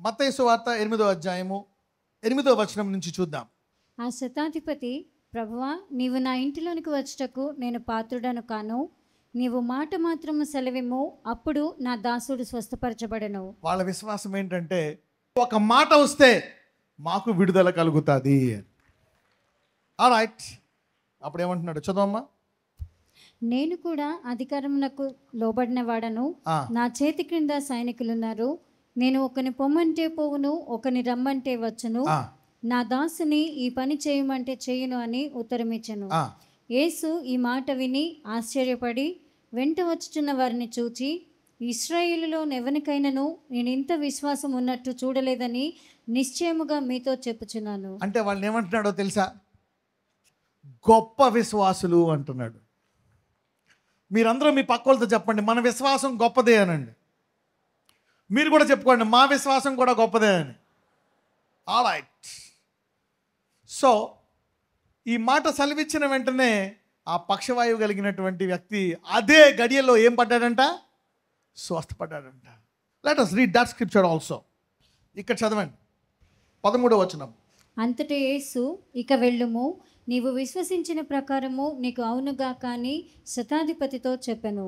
మత్తయి సువార్త 8వ అధ్యాయము 8వ వచనం నుంచి చూద్దాం. ఆ శతాధిపతి, ప్రభువా, నీవు నా ఇంటిలోనికి వచ్చుటకు నేను పాత్రుడను కాను. నీవు మాట మాత్రము సెలవిమ్ము, అప్పుడు నా దాసుడు స్వస్థపరచబడను. వాళ్ళ విశ్వాసం ఏంటంటే ఒక మాట వస్తే మాకు విడుదల కలుగుతుంది. ఆల్రైట్, అప్పుడు ఏమంటున్నాడు చదవమ్మా. నేను కూడా అధికారమునకు లోబడిన వాడను, నా చేతి క్రింద సైనికులున్నారు. నేను ఒకని పొమ్మంటే పోవును, ఒకని రమ్మంటే వచ్చును. నా దాసుని ఈ పని చేయమంటే చేయును అని ఉత్తరమిచ్చెను. యేసు ఈ మాట విని ఆశ్చర్యపడి వెంట వచ్చుచున్న వారిని చూచి, ఇశ్రాయేలులో ఎవరికైనాను నేను ఇంత విశ్వాసం ఉన్నట్టు చూడలేదని నిశ్చయముగా మీతో చెప్పుచున్నాను. అంటే వాళ్ళని ఏమంటున్నాడో తెలుసా? గొప్ప విశ్వాసులు అంటున్నాడు. మీరందరూ మీ పక్క వాళ్ళతో చెప్పండి, మన విశ్వాసం గొప్పదే అనండి. మీరు కూడా చెప్పుకోండి, మా విశ్వాసం కూడా గొప్పదే అని. ఆల్రైట్. సో ఈ మాట సెలవిచ్చిన వెంటనే ఆ పక్షవాయువు కలిగినటువంటి వ్యక్తి అదే గడియల్లో ఏం పడ్డాడంట? స్వస్థపడ్డాడంట. Let us read that scripture also. ఇక్కడ చదవండి 13వ వచనం. అంతటి యేసు, ఇక వెళ్ళుము, నీవు విశ్వసించిన ప్రకారము నీకు అవునుగా కానీ శతాధిపతితో చెప్పెను.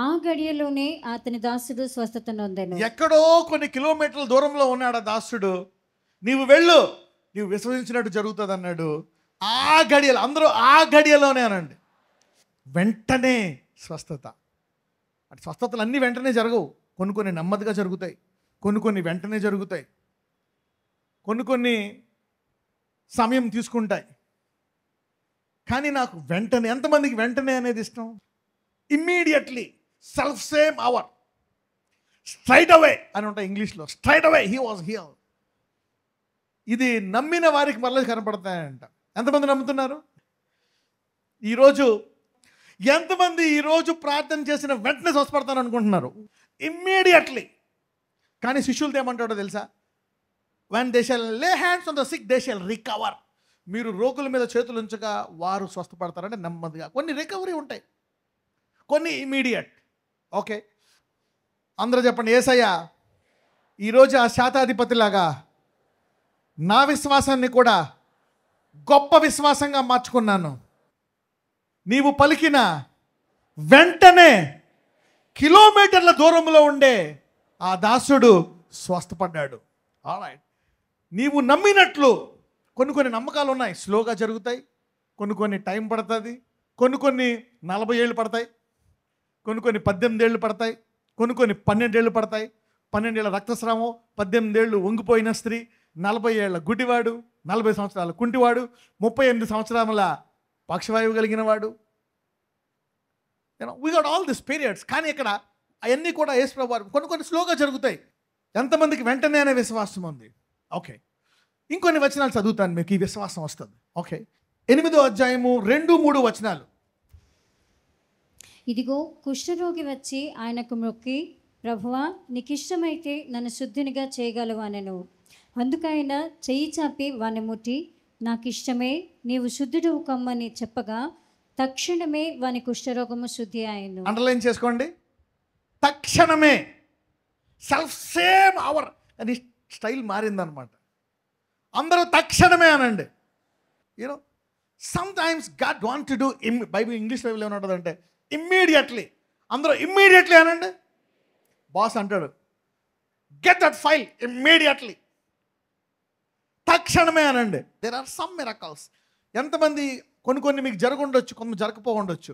ఆ గడియలోనే అతని దాసుడు స్వస్థత నొందెను. ఎక్కడో కొన్ని కిలోమీటర్ల దూరంలో ఉన్నాడు ఆ దాసుడు. నీవు వెళ్ళు, నీవు విశ్వసించినట్టు జరుగుతుంది అన్నాడు. ఆ గడియలో, అందరూ ఆ గడియలోనే అనండి, వెంటనే స్వస్థత. అంటే స్వస్థతలు అన్నీ వెంటనే జరగవు. కొన్ని కొన్ని నెమ్మదిగా జరుగుతాయి, కొన్ని కొన్ని వెంటనే జరుగుతాయి, కొన్ని కొన్ని సమయం తీసుకుంటాయి. కానీ నాకు వెంటనే, ఎంతమందికి వెంటనే అనేది ఇష్టం? Immediately, self same hour, straight away అని ఉంటాయి ఇంగ్లీష్లో. Straight away he was here. ఇది నమ్మిన వారికి మళ్ళీ కనపడతాయంట. ఎంతమంది నమ్ముతున్నారు ఈరోజు? ఎంతమంది ఈరోజు ప్రార్థన చేసిన వెంటనే స్వస్థపడతాను అనుకుంటున్నారు? ఇమ్మీడియట్లీ. కానీ శిష్యులతో ఏమంటాడో తెలుసా? when they shall lay hands on the sick they shall recover. మీరు రోగుల మీద చేతులు ఉంచగా వారు స్వస్థపడతారంటే నెమ్మదిగా. కొన్ని రికవరీ ఉంటాయి, కొన్ని ఇమీడియట్. ఓకే, అందరూ చెప్పండి, యేసయ్యా ఈరోజు ఆ శాతాధిపతిలాగా నా విశ్వాసాన్ని కూడా గొప్ప విశ్వాసంగా మార్చుకున్నాను. నీవు పలికిన వెంటనే కిలోమీటర్ల దూరంలో ఉండే ఆ దాసుడు స్వస్థపడ్డాడు. ఆల్రైట్, నీవు నమ్మినట్లు కొన్ని కొన్ని నమ్మకాలు ఉన్నాయి, స్లోగా జరుగుతాయి, కొన్ని కొన్ని టైం పడుతుంది, కొన్ని కొన్ని 40 ఏళ్ళు పడతాయి, కొన్ని కొన్ని 18 ఏళ్ళు పడతాయి, కొన్ని కొన్ని 12 ఏళ్ళు పడతాయి. 12 ఏళ్ళ రక్తస్రావం, 18 ఏళ్ళు వంగిపోయిన స్త్రీ, 40 ఏళ్ళ గుడ్డివాడు, 40 సంవత్సరాల కుంటివాడు, 38 సంవత్సరాల పక్షవాయువు కలిగిన వాడు. We got all this periods. కానీ ఇక్కడ అవన్నీ కూడా యేసు వారు కొన్ని కొన్ని స్లోగా జరుగుతాయి. ఎంతమందికి వెంటనే అనే విశ్వాసం ఉంది? ఓకే, ఇంకొన్ని వచనాలు చదువుతాను, మీకు ఈ విశ్వాసం వస్తుంది. ఓకే, 8వ అధ్యాయము 2-3 వచనాలు. ఇదిగో, కుష్ఠరోగి వచ్చి ఆయనకు మొక్కి, ప్రభువా, నీకిష్టమైతే నన్ను శుద్ధినిగా చేయగలవు అనెను. అందుకైన చెయ్యి చాపి వాని ముట్టి, నాకిష్టమే, నీవు శుద్ధుడు కమ్మని చెప్పగా తక్షణమే వాని కుష్ఠరోగము శుద్ధి అయ్యెను. అండర్లైన్ చేసుకోండి, తక్షణమే. సెల్ఫ్ సేమ్ అవర్ అని స్టైల్ మారిందనమాట. అందరూ తక్షణమే అనండి. You know sometimes God want to do Bible English Bible ఏమంటుందంటే ఇమ్మీడియట్లీ. అందరూ ఇమ్మీడియట్లీ అనండి. బాస్ అంటాడు, గెట్ దట్ ఫైల్ ఇమ్మీడియట్లీ. తక్షణమే అనండి. There are some miracles. ఎంతమంది కొన్ని కొన్ని మీకు జరగundొచ్చు, కొన్ని జరగకపోవచ్చు.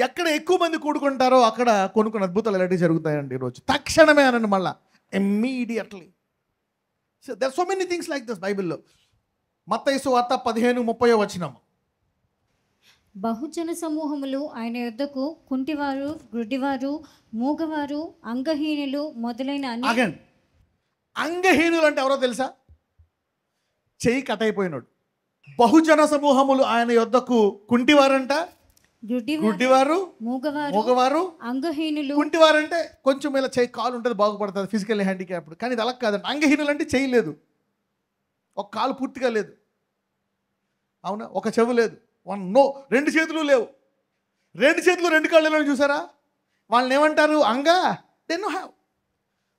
ఎక్కడ ఎక్కువ మంది కూడుకుంటారో అక్కడ కొన్ని కొన్ని అద్భుతాలు ఇలాంటివి జరుగుతాయండి ఈరోజు. తక్షణమే అనండి, మళ్ళా immediately. So there so many things like this బైబిల్లో. మత్తయి సువార్త 15:30 వచనం. బహుజన సమూహములు ఆయన యొద్దకు కుంటివారు, గుడ్డివారు, మూగవారు, అంగహీనులు మొదలైన అగైన్, అంగహీనులు అంటే ఎవరో తెలుసా? చెయ్యి కట్ అయిపోయినాడు. బహుజన సమూహములు ఆయన యొద్దకు కుంటివారంట, గుడ్డివారు, మూగవారు, అంగహీనులు. కుంటివారు అంటే కొంచెం ఇలా చెయ్యి, కాలు ఉంటుంది, బాగుపడుతుంది, ఫిజికల్ హ్యాండిక్యాప్డ్. కానీ ఇది అలా కాదండి. అంగహీనులు అంటే చెయ్యి లేదు, ఒక కాలు పూర్తిగా లేదు, అవునా, ఒక చెవు లేదు, నో, 2 చేతులు లేవు, 2 చేతులు 2 కాళ్ళలో చూసారా? వాళ్ళని ఏమంటారు? They know have.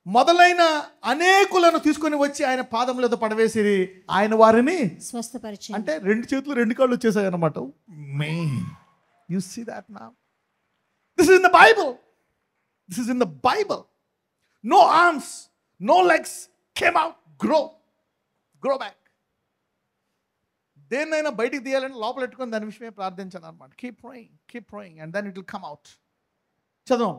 మొదలైన అనేకులను తీసుకొని వచ్చి ఆయన పాదములతో పడవేసి ఆయన వారిని స్వస్థపరిచాను. అంటే 2 చేతులు 2 కాళ్ళు వచ్చేసాయి అన్నమాట. Main you see that now. This is in the Bible. This is in the Bible. No arms, no legs came out, grow back. దేన్నైనా బయటికి తీయాలని లోపల పెట్టుకొని దాని విషయమే ప్రార్థించాను అనమాట. Keep praying and then it will come out. చదవం.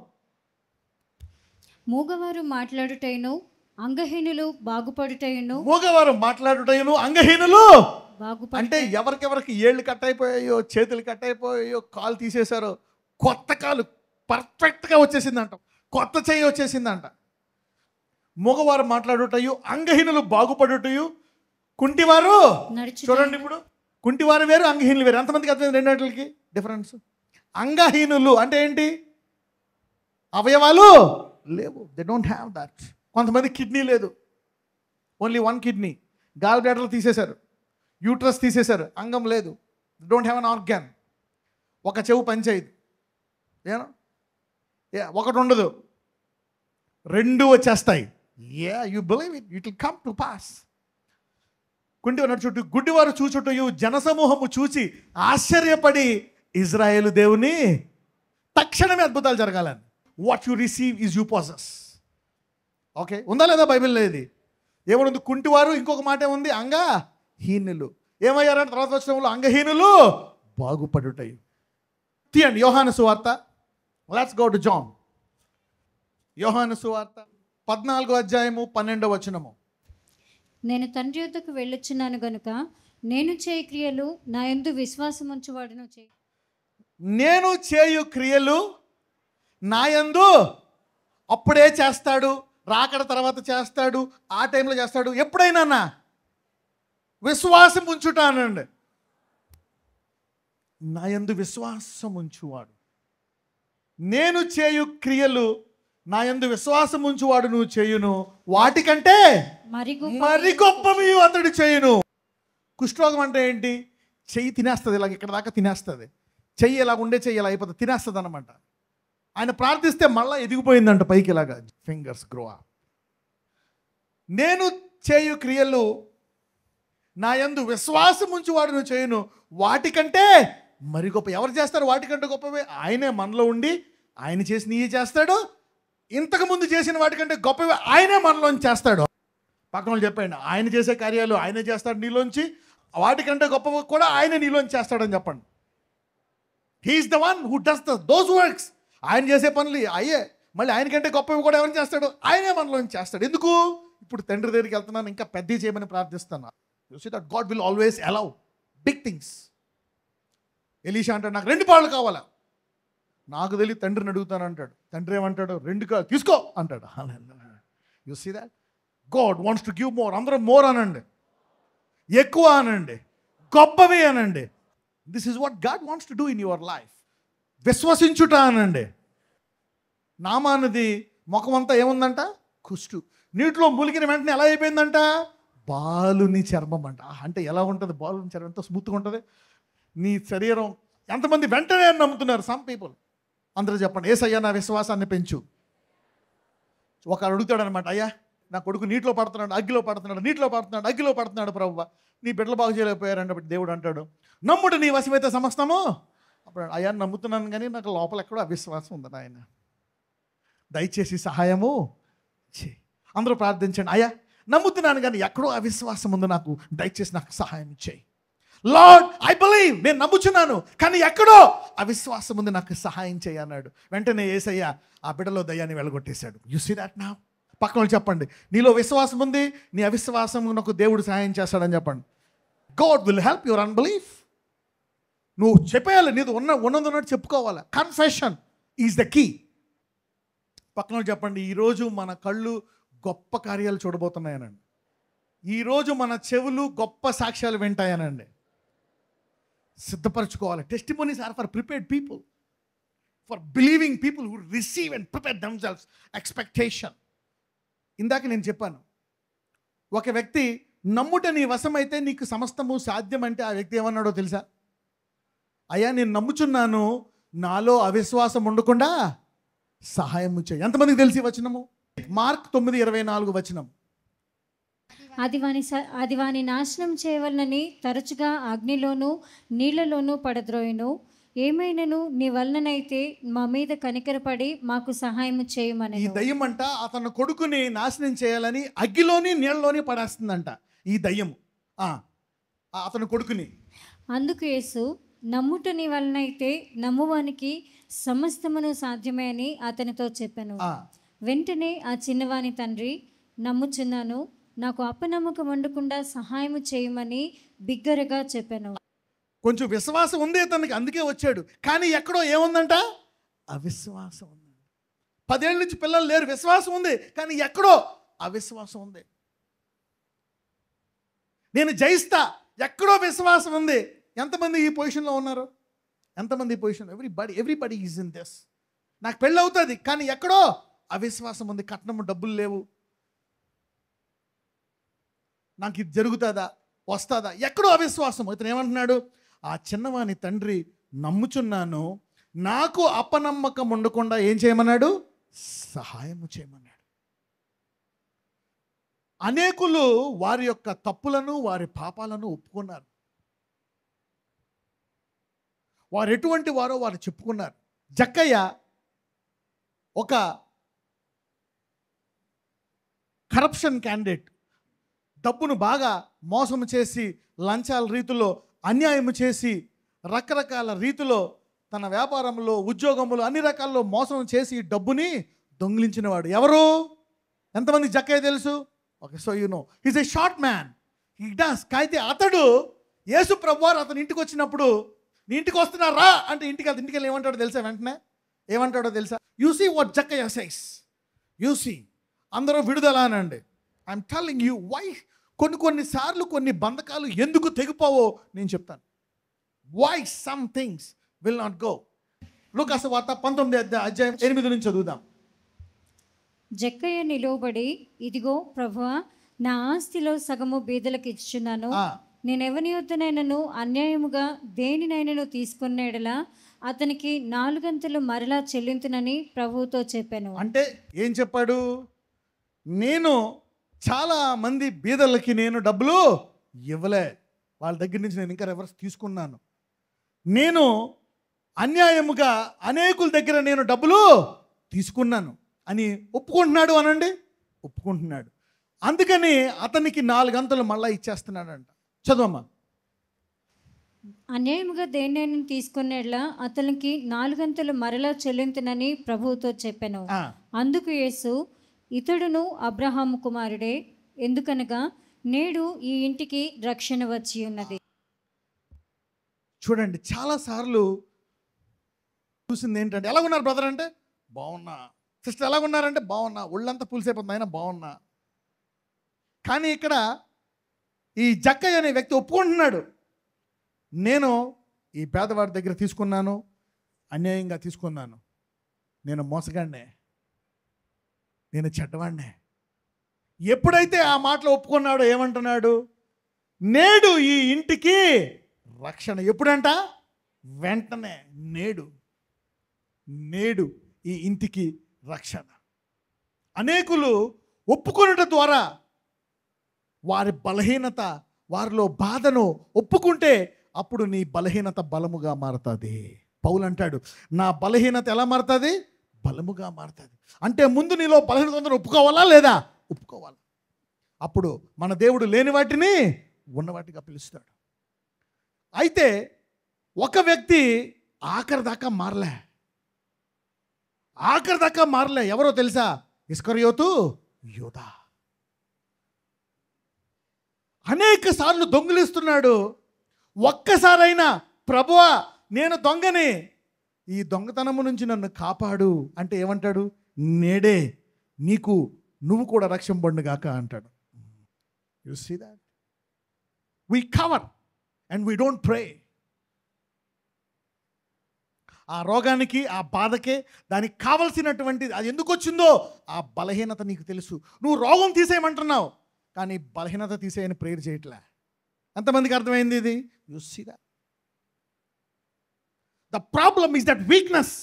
మూగవారు మాట్లాడుటయును అంగహీనులు బాగుపడుటయును. మూగవారు మాట్లాడుటయును అంగహీనులు బాగుపడు. అంటే ఎవరికెవరికి ఏళ్ళు కట్ అయిపోయాయో, చేతులు కట్ అయిపోయాయో, కాలు తీసేశారో, కొత్త కాలు పర్ఫెక్ట్గా వచ్చేసిందంట, కొత్త చెయ్యి వచ్చేసిందంట. మూగవారు మాట్లాడుటయు అంగహీనులు బాగుపడుటయు కుంటివారు నడుచు. చూడండి, ఇప్పుడు కుంటివారు వేరు, అంగహీనులు వేరు. ఎంతమందికి అర్థమైంది రెండింటికి డిఫరెన్స్? అంగహీనులు అంటే ఏంటి? అవయవాలు లేవు, దే డోంట్ హ్యావ్ దట్. కొంతమంది కిడ్నీ లేదు, ఓన్లీ 1 కిడ్నీ. గాల్ బ్లాడర్లు తీసేశారు, యూట్రస్ తీసేశారు, అంగం లేదు, they don't have an organ. ఒక చెవు పనిచేయదు, ఏనా ఒకటి ఉండదు, 2 వచ్చేస్తాయి. You believe it, it will come to pass. కుంటివారు నడుచుట, గుడ్డివారు చూచుటయు జనసమూహము చూసి ఆశ్చర్యపడి ఇజ్రాయేలు దేవుని తక్షణమే అద్భుతాలు జరగాలని. What you receive is you possess. Okay, ఉందా లేదా బైబిల్లో? ఇది ఏమనుంది? కుంటివారు, ఇంకొక మాట ఏముంది? అంగహీనులు. ఏమయ్యారంటే తర్వాత వచ్చిన అంగహీనులు బాగుపడుటయు. తీయండి యోహాను సువార్త. Let's go to John. యోహాను సువార్త 14వ అధ్యాయము 12వ వచనము. నేను తండ్రి యొద్దకు వెళ్ళొచ్చున్నాను గనుక నేను చేయు క్రియలు నా యందు విశ్వాసం ఉంచువాడును చేయి. నేను చేయు క్రియలు నా యందు అప్పుడే చేస్తాడు, రాకడ తర్వాత చేస్తాడు, ఆ టైంలో చేస్తాడు. ఎప్పుడైనా విశ్వాసం ఉంచుటానండి. నా యందు విశ్వాసం ఉంచువాడు, నేను చేయు క్రియలు నా యందు విశ్వాసం ఉంచువాడు నువ్వు చేయును, వాటికంటే మరి గొప్పవి అతడు చేయును. కుష్ఠరోగం అంటే ఏంటి? చెయ్యి తినేస్తుంది, ఇలాగ ఇక్కడ దాకా తినేస్తుంది. చెయ్యి ఇలా ఉండే చెయ్యి ఇలా అయిపోతుంది, తినేస్తుంది అనమాట. ఆయన ప్రార్థిస్తే మళ్ళీ ఎదిగిపోయిందంట పైకి, ఇలాగా ఫింగర్స్ గ్రో అప్. నేను చేయు క్రియలు నా యందు విశ్వాసం ఉంచువాడు నువ్వు చేయును, వాటికంటే మరి గొప్ప. ఎవరు చేస్తారు వాటికంటే గొప్పవే? ఆయనే మనలో ఉండి ఆయన చేసి నీ చేస్తాడు. ఇంతకుముందు చేసిన వాటికంటే గొప్పవి ఆయనే మనలోంచి చేస్తాడు. పక్కన వాళ్ళు చెప్పండి, ఆయన చేసే కార్యాలు ఆయనే చేస్తాడు నీలోంచి, వాటికంటే గొప్పవి కూడా ఆయనే నీలోంచి చేస్తాడని చెప్పండి. He is the one who does those works. ఆయన చేసే పనులు అయ్యే, మళ్ళీ ఆయనకంటే గొప్పవి కూడా ఎవరిని చేస్తాడు? ఆయనే మనలోంచి చేస్తాడు. ఎందుకు? ఇప్పుడు తండ్రి దగ్గరికి వెళ్తున్నాను, ఇంకా పెద్ద చేయమని ప్రార్థిస్తాను. You see that God will always allow big things. Elisha అంటాడు, నాకు 2 పాళ్ళు కావాలా. నాకు తెలియదు, తండ్రిని అడుగుతాను అంటాడు. తండ్రి ఏమంటాడు? 2 కాళ్ళు తీసుకో అంటాడు. You see that God wants to give more. అందరూ మోర్ అనండి, ఎక్కువ అనండి, గొప్పవి అనండి. This is what God wants to do in your life. విశ్వసించుట అనండి. నామానది ముఖం అంతా ఏముందంట? కుష్టు. నీటిలో ములిగిన వెంటనే ఎలా అయిపోయిందంట? బాలుని చర్మం అంట. అంటే ఎలా ఉంటుంది? బాలుని చర్మం ఎంతో స్మూత్గా ఉంటుంది నీ శరీరం. ఎంతమంది వెంటనే నమ్ముతున్నారు? Some people. అందరూ చెప్పండి, యేసయ్యా నా విశ్వాసాన్ని పెంచు. ఒకడు అడుగుతాడు అనమాట, అయ్యా నా కొడుకు నీటిలో పడుతున్నాడు, అగ్గిలో పడుతున్నాడు, నీటిలో పడుతున్నాడు, అగ్గిలో పడుతున్నాడు ప్రభువా, నీ బిడ్డలు బాగు చేయలేకపోయారంటే దేవుడు అంటాడు, నమ్ముడు నీ వశమైతే సమస్తము. అప్పుడు అయ్యా నమ్ముతున్నాను కానీ నాకు లోపల ఎక్కడో అవిశ్వాసం ఉంది నాయన, దయచేసి సహాయము చేయి. అందరూ ప్రార్థించండి, అయ్యా నమ్ముతున్నాను కానీ ఎక్కడో అవిశ్వాసం ఉంది, నాకు దయచేసి నాకు సహాయం చేయి. లార్డ్ ఐ బిలీవ్, నేను నమ్ముచున్నాను కానీ ఎక్కడో అవిశ్వాసం ఉంది, నాకు సహాయం చేయి అన్నాడు. వెంటనే యేసయ్య ఆ బిడ్డలో దయ్యాన్ని వెళ్ళగొట్టేశాడు. You see that now. పక్కన వాళ్ళు చెప్పండి, నీలో విశ్వాసం ఉంది, నీ అవిశ్వాసం నాకు దేవుడు సహాయం చేస్తాడని చెప్పండి. God will help your unbelief. నువ్వు చెప్పేయాలి, నీది ఉన్నది చెప్పుకోవాలి. Confession is the key. పక్కన వాళ్ళు చెప్పండి, ఈరోజు మన కళ్ళు గొప్ప కార్యాలు చూడబోతున్నాయనండి. ఈరోజు మన చెవులు గొప్ప సాక్ష్యాలు వింటాయనండి. సిద్ధపరచుకోవాలి. Testimonies are for prepared people, for believing people who receive and prepare themselves. Expectation. ఇందాక నేను చెప్పాను, ఒక వ్యక్తి నమ్ముట నీ వశమైతే నీకు సమస్తము సాధ్యం అంటే ఆ వ్యక్తి ఏమన్నాడో తెలుసా? అయ్యా నేను నమ్ముచున్నాను, నాలో అవిశ్వాసం ఉండకుండా సహాయం చేయి. ఎంతమందికి తెలిసి వచనము? మార్క్ 9:24 అది వాని నాశనం చేయవలనని తరచుగా అగ్నిలోను నీళ్లలోనూ పడద్రోయును. ఏమైనను నీ వలననైతే మా మీద కనికరపడి మాకు సహాయం చేయమని. ఈ దయ్యం అంట అతని కొడుకుని నాశనం చేయాలని అగ్గిలోని నీళ్ళలోని పడేస్తుందంట ఈ దయ్యము అతని కొడుకుని. అందుకు యేసు, నమ్ముట నీ వలనైతే నమ్మువానికి సమస్తమును సాధ్యమే అని అతనితో చెప్పాను. వెంటనే ఆ చిన్నవాని తండ్రి, నమ్ముచున్నాను, నాకు అపనమ్మకం ఉండకుండా సహాయం చేయమని బిగ్గరగా చెప్పాను. కొంచెం విశ్వాసం ఉంది అతనికి, అందుకే వచ్చాడు. కానీ ఎక్కడో ఏముందంట? అవిశ్వాసం ఉంది. 10 ఏళ్ళ నుంచి పిల్లలు లేరు, విశ్వాసం ఉంది, కానీ ఎక్కడో అవిశ్వాసం ఉంది. నేను జయిస్తా, ఎక్కడో విశ్వాసం ఉంది. ఎంతమంది ఈ పొజిషన్లో ఉన్నారు? ఎంతమంది ఈ position? Everybody is in this. నాకు పెళ్ళి అవుతుంది, కానీ ఎక్కడో అవిశ్వాసం ఉంది. కట్నం డబ్బులు లేవు, నాకు ఇది జరుగుతుందా, వస్తుందా, ఎక్కడో అవిశ్వాసం. ఇతను ఏమంటున్నాడు? ఆ చిన్నవాని తండ్రి, నమ్ముచున్నాను, నాకు అపనమ్మకం ఉండకుండా ఏం చేయమన్నాడు? సహాయం చేయమన్నాడు. అనేకులు వారి యొక్క తప్పులను, వారి పాపాలను ఒప్పుకున్నారు. వారు ఎటువంటి వారో వారు చెప్పుకున్నారు. జక్కయ్య ఒక కరప్షన్ క్యాండిడేట్. డబ్బును బాగా మోసం చేసి, లంచాల రీతిలో అన్యాయం చేసి, రకరకాల రీతిలో తన వ్యాపారంలో, ఉద్యోగంలో, అన్ని రకాల్లో మోసం చేసి డబ్బుని దొంగిలించినవాడు. ఎవరు? ఎంతమంది జక్కయ్య తెలుసు? Okay, so you know he's a short man. He does. అయితే అతడు యేసు ప్రభువారు అతని ఇంటికి వచ్చినప్పుడు, నీ ఇంటికి వస్తున్నారా అంటే ఇంటికి వెళ్ళి ఏమంటాడో తెలుసా? వెంటనే ఏమంటాడో తెలుసా? యూ సీ వాట్ జక్కయ్య సేస్. You see. అందరూ విడుదల అనండి. I'm telling you why. కొన్నిసార్లు కొన్ని బంధకాలు ఎందుకు తెగిపోవో నేను చెప్తాను. Why some things will not go. లూకాసు వార్త 19:8 చదువుదాం. జక్కయ్య నిలువబడి, ఇదిగో ప్రభువా, నా ఆస్తిలో సగము బీదలకు ఇచ్చుచున్నాను. నేను ఎవని యొద్దనైనను అన్యాయముగా దేనినైనను తీసుకునేడలా అతనికి 4 గంతలు మరలా చెల్లింతునని ప్రభువుతో చెప్పాను. అంటే ఏం చెప్పాడు? నేను చాలా మంది బీదలకి నేను డబ్బులు ఇవ్వలే, వాళ్ళ దగ్గర నుంచి నేను ఇంకా రివర్స్ తీసుకున్నాను. నేను అన్యాయముగా అనేకుల దగ్గర నేను డబ్బులు తీసుకున్నాను అని ఒప్పుకుంటున్నాడు. అనండి, ఒప్పుకుంటున్నాడు. అందుకని అతనికి 4 గంటలు మళ్ళీ ఇచ్చేస్తున్నాడంట. చదువమ్మా. అన్యాయముగా దేనినైనా తీసుకునేలా అతనికి 4 గంటలు మరలా చెల్లింతునని ప్రభువుతో చెప్పాను. అందుకు యేసు, ఇతడును అబ్రహాము కుమారుడే, ఎందుకనగా నేడు ఈ ఇంటికి రక్షణ వచ్చి ఉన్నది. చూడండి, చాలాసార్లు చూసింది ఏంటంటే, ఎలాగున్నారు బ్రదర్ అంటే బాగున్నా, సిస్టర్ ఎలాగున్నారంటే బాగున్నా, ఒళ్ళంతా పులిసైపోతుంది అయినా బాగున్నా. కానీ ఇక్కడ ఈ జక్కయ్య అనే వ్యక్తి ఒప్పుకుంటున్నాడు, నేను ఈ పేదవాడి దగ్గర తీసుకున్నాను, అన్యాయంగా తీసుకున్నాను, నేను మోసగాడినే, నేను చెడ్డవాడినే. ఎప్పుడైతే ఆ మాటలు ఒప్పుకున్నాడో ఏమంటున్నాడు? నేడు ఈ ఇంటికి రక్షణ. ఎప్పుడంట? వెంటనే. నేడు ఈ ఇంటికి రక్షణ. అనేకులు ఒప్పుకొనుట ద్వారా వారి బలహీనత, వారిలో బాధను ఒప్పుకుంటే అప్పుడు నీ బలహీనత బలముగా మారుతుంది. పౌలు అంటాడు, నా బలహీనత ఎలా మారుతుంది? బలముగా మారుతుంది. అంటే ముందు నీలో బలహీనత ఉందని ఒప్పుకోవాలా లేదా? ఒప్పుకోవాలి. అప్పుడు మన దేవుడు లేని వాటిని ఉన్నవాటిగా పిలుస్తాడు. అయితే ఒక వ్యక్తి ఆఖరి దాకా మారలే. ఎవరో తెలుసా? ఇస్కరియోతు యూదా. అనేక సార్లు దొంగిలిస్తున్నాడు. ఒక్కసారైనా ప్రభువా నేను దొంగని, ఈ దొంగతనము నుంచి నన్ను కాపాడు అంటే ఏమంటాడు? నేడే నువ్వు కూడా రక్షింపబడుగాక అంటాడు. You see that? We cover and we don't pray. ఆ రోగానికి, ఆ బాధకే, దానికి కావలసినటువంటి అది ఎందుకు వచ్చిందో ఆ బలహీనత నీకు తెలుసు. నువ్వు రోగం తీసేయమంటున్నావు, కానీ బలహీనత తీసేయని ప్రేయర్ చేయట్లే. ఎంతమందికి అర్థమైంది ఇది? You see that? The problem is that weakness.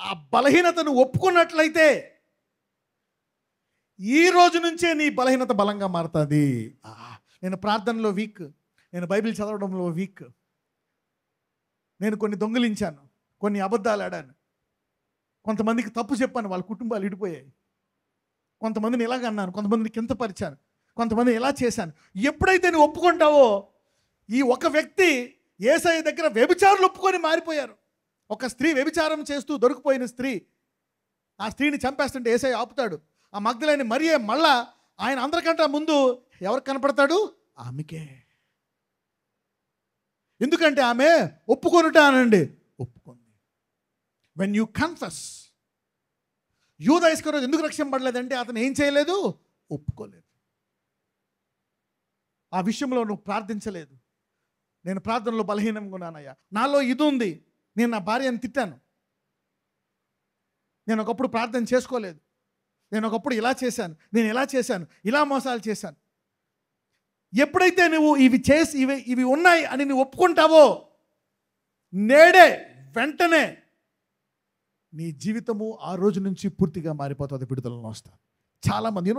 ఆ బలహీనతను ఒప్పుకున్నట్లయితే ఈ రోజు నుంచే నీ బలహీనత బలంగా మారుతుంది. నేను ప్రార్థనలో వీక్, నేను బైబిల్ చదవడంలో వీక్, నేను కొన్ని దొంగిలించాను, కొన్ని అబద్ధాలు ఆడాను, కొంతమందికి తప్పు చెప్పాను, వాళ్ళ కుటుంబాలు ఇడిపోయాయి, కొంతమందిని ఇలాగ అన్నాను, కొంతమందిని కింతపరిచాను, కొంతమందిని ఎలా చేశాను. ఎప్పుడైతే నువ్వు ఒప్పుకుంటావో, ఈ ఒక వ్యక్తి యేసయ్య దగ్గర వ్యభిచారులు ఒప్పుకొని మారిపోయారు. ఒక స్త్రీ వ్యభిచారం చేస్తూ దొరికిపోయిన స్త్రీ, ఆ స్త్రీని చంపేస్తుంటే యేసయ్య ఆపుతాడు. ఆ మగ్దలేని మరియే మళ్ళా ఆయన అందరికంటే ముందు ఎవరికి కనపడతాడు? ఆమెకే. ఎందుకంటే ఆమె ఒప్పుకొనుట అనండి, ఒప్పుకుంది. When you confess. యూదా ఇస్కరియోతు ఎందుకు రక్షింపబడలేదంటే అతను ఏం చేయలేదు? ఒప్పుకోలేదు. ఆ విషయంలో నువ్వు ప్రార్థించలేదు. నేను ప్రార్థనలో బలహీనంగా ఉన్నానయ్యా, నాలో ఇది ఉంది, నేను నా భార్యను తిట్టాను, నేను ఒకప్పుడు ప్రార్థన చేసుకోలేదు, నేను ఒకప్పుడు ఇలా చేశాను, నేను ఇలా చేశాను, ఇలా మోసాలు చేశాను. ఎప్పుడైతే నువ్వు ఇవి ఉన్నాయి అని నువ్వు ఒప్పుకుంటావో, నేడే వెంటనే నీ జీవితము ఆ రోజు నుంచి పూర్తిగా మారిపోతుంది, విడుదలను వస్తుంది. చాలామంది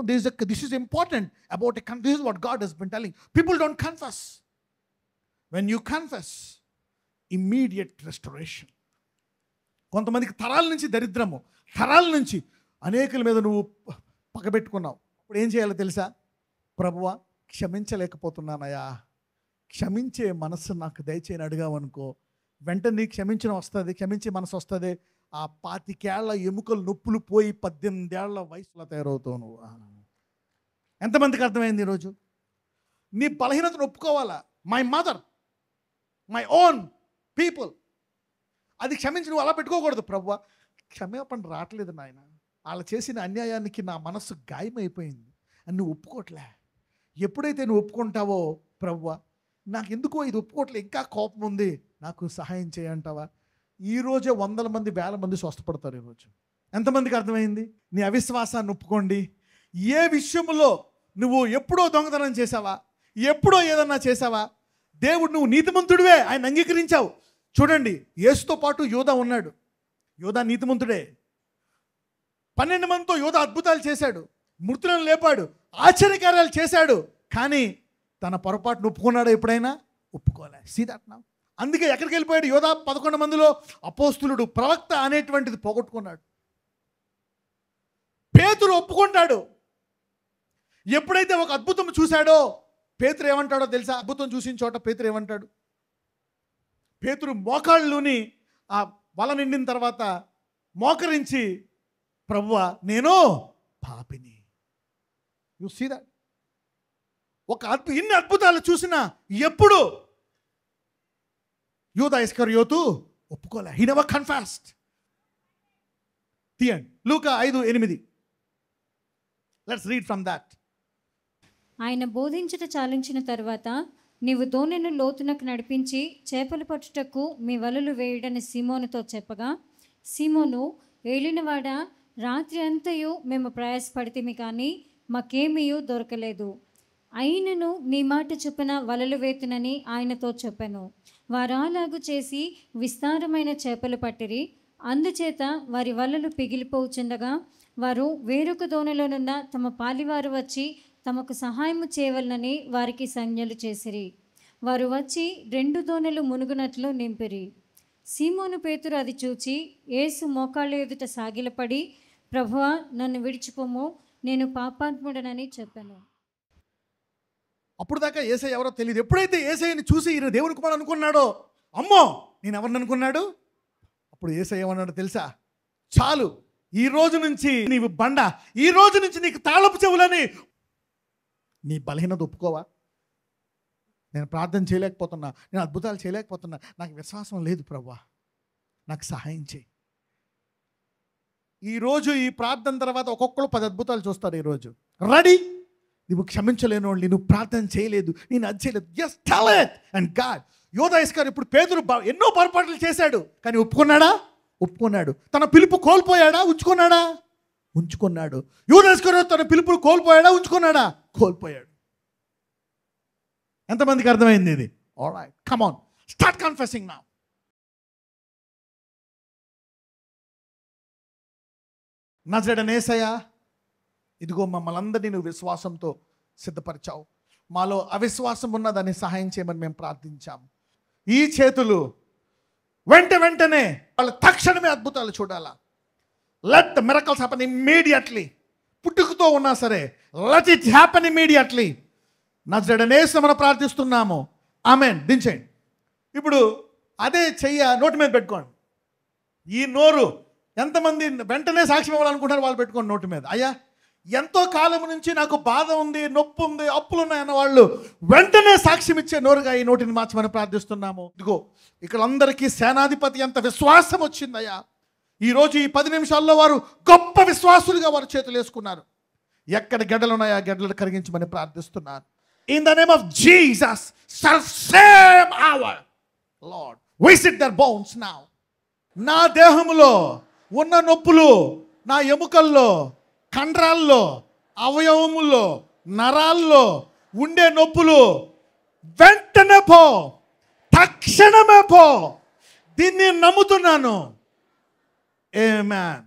this is important about this is what God has been telling. People don't confess. When you confess, immediate restoration. కొంతమందికి తరాల నుంచి దరిద్రము, తరాల నుంచి అనేకుల మీద నువ్వు పగబెట్టుకున్నావు. ఇప్పుడు ఏం చేయాలో తెలుసా? ప్రభువా, క్షమించలేకపోతున్నానయ్యా, క్షమించే మనస్సు నాకు దయచేయని అడిగావనుకో, వెంటనే క్షమించిన వస్తుంది, క్షమించే మనసు వస్తుంది. ఆ 25 ఏళ్ల ఎముకలు నొప్పులు పోయి 18 ఏళ్ల వయసులో తయారవుతావు నువ్వు. ఎంతమందికి అర్థమైంది ఈరోజు? నీ బలహీనతను ఒప్పుకోవాలా. My mother, my own people, అది క్షమించి నువ్వు అలా పెట్టుకోకూడదు. ప్రభువా, క్షమాపణ రావట్లేదు నాయన, వాళ్ళు చేసిన అన్యాయానికి నా మనస్సు గాయమైపోయింది అని నువ్వు ఒప్పుకోవట్లే. ఎప్పుడైతే నువ్వు ఒప్పుకుంటావో, ప్రభువా నాకు ఎందుకో ఇది ఒప్పుకోవట్లే, ఇంకా కోపం ఉంది, నాకు సహాయం చేయంటావా, ఈరోజే 100 మంది 1000 మంది స్వస్థపడతారు ఈరోజు. ఎంతమందికి అర్థమైంది? నీ అవిశ్వాసాన్ని ఒప్పుకోండి. ఏ విషయంలో నువ్వు ఎప్పుడో దొంగతనం చేసావా, ఎప్పుడో ఏదన్నా చేసావా, దేవుడు నువ్వు నీతిమంతుడివే, ఆయన అంగీకరించావు. చూడండి, యేసుతో పాటు యోధా ఉన్నాడు. యోధా నీతిమంతుడే. 12 మందితో యోధా అద్భుతాలు చేశాడు, మృతులను లేపాడు, ఆశ్చర్యకార్యాలు చేశాడు. కానీ తన పొరపాటును ఒప్పుకున్నాడు ఎప్పుడైనా? ఒప్పుకోలే. See that now. అందుకే ఎక్కడికి వెళ్ళిపోయాడు యోధా? 11 మందిలో అపోస్తులుడు, ప్రవక్త అనేటువంటిది పోగొట్టుకున్నాడు. పేతురు ఒప్పుకుంటాడు. ఎప్పుడైతే ఒక అద్భుతం చూశాడో, పేతురు ఏమంటాడో తెలుసా? అద్భుతం చూసిన చోట పేతురు ఏమంటాడు? పేతురు మోకాళ్ళుని ఆ వల నిండిన తర్వాత మోకరించి, ప్రభువా నేను పాపిని. You see that. ఇన్ని అద్భుతాలు చూసినా ఎప్పుడు యూదా ఇస్కరియోతు ఒప్పుకోలే. He never confessed. తీయండి లూకా 5:8. Let's read from that. ఆయన బోధించుట చాలించిన తర్వాత, నీవు దోణిని లోతునకు నడిపించి చేపలు పట్టుటకు మీ వలలు వేయుడని సీమోనుతో చెప్పగా, సీమోను, ఏలినవాడా, రాత్రి అంతయు మేము ప్రయాసపడితిమి కానీ మాకేమీయూ దొరకలేదు. అయినను నీ మాట చొప్పున వలలు వేతునని ఆయనతో చెప్పాను. వారు అలాగు చేసి విస్తారమైన చేపలు పట్టిరి. అందుచేత వారి వలలు పిగిలిపోచుండగా వారు వేరొక దోణిలోనున్న తమ పాలివారు వచ్చి తమకు సహాయము చేయవలనని వారికి సంజ్ఞలు చేసిరి. వారు వచ్చి 2 దోణెలు మునుగునట్లు నింపిరి. సీమోను పేతురు అది చూచి యేసు మోకాళ్ళ ఎదుట సాగిలపడి, ప్రభువా నన్ను విడిచిపోము, నేను పాపాత్ముడనని చెప్పాను. అప్పుడు దాకా యేసయ్య ఎవరో తెలియదు. ఎప్పుడైతే యేసయ్యని చూసి ఈయన దేవుని కుమారుడు అనుకున్నాడో, అమ్మో నేను ఎవరిని అనుకున్నాడు, అప్పుడు యేసయ్య ఏమన్నాడు తెలుసా? చాలు, ఈ రోజు నుంచి నీవు బండ, ఈ రోజు నుంచి నీకు తాళపు చెవులని. నీ బలహీనత ఒప్పుకోవా? నేను ప్రార్థన చేయలేకపోతున్నా, నేను అద్భుతాలు చేయలేకపోతున్నా, నాకు విశ్వాసం లేదు ప్రభువా, నాకు సహాయం చేయి. ఈరోజు ఈ ప్రార్థన తర్వాత ఒక్కొక్కరు 10 అద్భుతాలు చూస్తారు. ఈరోజు రెడీ. నువ్వు క్షమించలేని వాళ్ళు, నువ్వు ప్రార్థన చేయలేదు, నేను అది చేయలేదు, just tell it and God. యోధా ఇస్కరియోతు, ఇప్పుడు పేతురు ఎన్నో పొరపాట్లు చేశాడు కానీ ఒప్పుకున్నాడా? ఒప్పుకున్నాడు. తన పిలుపు కోల్పోయాడా? ఉంచుకున్నాడా? ఉంచుకున్నాడు. యోధా ఇస్కరియోతు తన పిలుపును కోల్పోయాడా? ఉంచుకున్నాడా? కోల్పోయాడు. ఎంతమందికి అర్థమైంది ఇది? Alright, come on, start confessing now. నజరేయుడైన యేసయ్యా, ఇదిగో మమ్మల్ని అందరినీ నువ్వు విశ్వాసంతో సిద్ధపరిచావు. మాలో అవిశ్వాసం ఉన్నదని సహాయం చేయమని మేము ప్రార్థించాము. ఈ చేతులు వెంటనే వాళ్ళు తక్షణమే అద్భుతాలు చూడాలా. Let the miracles happen immediately. పుట్టుకతో ఉన్నా సరే లెట్ ఇట్ హ్యాపెన్ ఇమ్మీడియట్లీ. నజరేయుడైన యేసుని మనం ప్రార్థిస్తున్నాము. ఆమేన్. దించేయండి. ఇప్పుడు అదే చెయ్య నోటి మీద పెట్టుకోండి. ఈ నోరు ఎంతమంది వెంటనే సాక్ష్యం ఇవ్వాలనుకుంటారు వాళ్ళు పెట్టుకోండి నోటి మీద. అయ్యా, ఎంతో కాలం నుంచి నాకు బాధ ఉంది, నొప్పి ఉంది, అప్పులు ఉన్నాయన్న వాళ్ళు వెంటనే సాక్ష్యం ఇచ్చే నోరుగా ఈ నోటిని మార్చమని ప్రార్థిస్తున్నాము. ఇదిగో ఇక్కడ అందరికీ సేనాధిపతి ఎంత విశ్వాసం వచ్చిందయ్యా. ఈరోజు ఈ 10 నిమిషాల్లో వారు గొప్ప విశ్వాసులుగా వారు చేతులు వేసుకున్నారు. ఎక్కడ గడ్డలు ఉన్నాయో ఆ గడ్డలు కరిగించమని ప్రార్థిస్తున్నారు. In the name of Jesus, same our Lord visit their bones now. నా దేహములో ఉన్న నొప్పులు, నా ఎముకల్లో, కండరాల్లో, అవయవముల్లో, నరాల్లో ఉండే నొప్పులు వెంటనే పో, తక్షణమే పో. దీన్ని నమ్ముతున్నాను. ఆమేన్.